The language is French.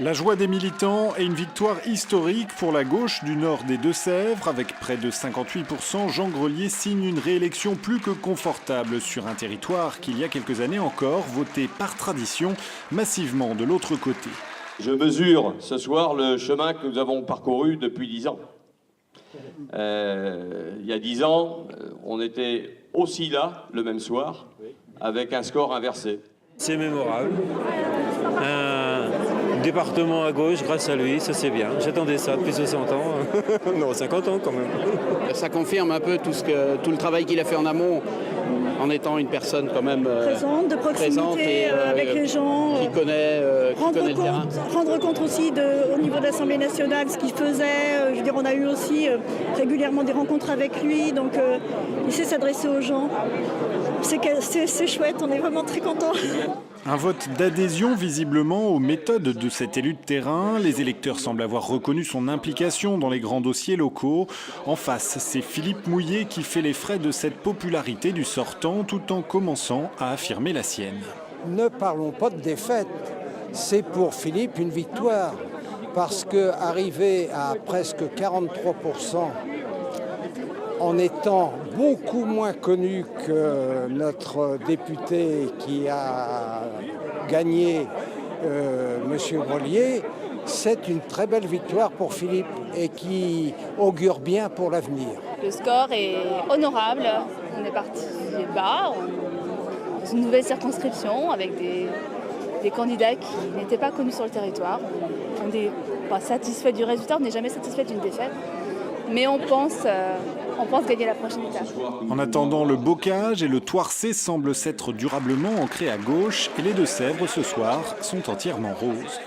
La joie des militants et une victoire historique pour la gauche du nord des Deux-Sèvres. Avec près de 58%, Jean Grelier signe une réélection plus que confortable sur un territoire qu'il y a quelques années encore votait par tradition massivement de l'autre côté. Je mesure ce soir le chemin que nous avons parcouru depuis 10 ans. Il y a 10 ans, on était aussi là, le même soir, avec un score inversé. C'est mémorable. Un département à gauche grâce à lui, ça c'est bien. J'attendais ça depuis 60 ans. Non, 50 ans quand même. Ça confirme un peu tout le travail qu'il a fait en amont, en étant une personne quand même présente, de proximité avec les gens, qui connaît le terrain. Rendre compte aussi au niveau de l'Assemblée nationale ce qu'il faisait. Je veux dire, on a eu aussi régulièrement des rencontres avec lui, donc il sait s'adresser aux gens. C'est chouette, on est vraiment très contents. Un vote d'adhésion visiblement aux méthodes de cet élu de terrain. Les électeurs semblent avoir reconnu son implication dans les grands dossiers locaux. En face, c'est Philippe Mouillet qui fait les frais de cette popularité du sortant tout en commençant à affirmer la sienne. Ne parlons pas de défaite, c'est pour Philippe une victoire. Parce qu'arriver à presque 43%, en étant beaucoup moins connu que notre député qui a gagné, M. Grelier, c'est une très belle victoire pour Philippe et qui augure bien pour l'avenir. Le score est honorable, on est parti bas, dans une nouvelle circonscription avec des candidats qui n'étaient pas connus sur le territoire. On n'est pas satisfait du résultat, on n'est jamais satisfait d'une défaite, mais on pense gagner la prochaine étape. En attendant, le bocage et le Toircé semblent s'être durablement ancrés à gauche et les Deux-Sèvres ce soir sont entièrement roses.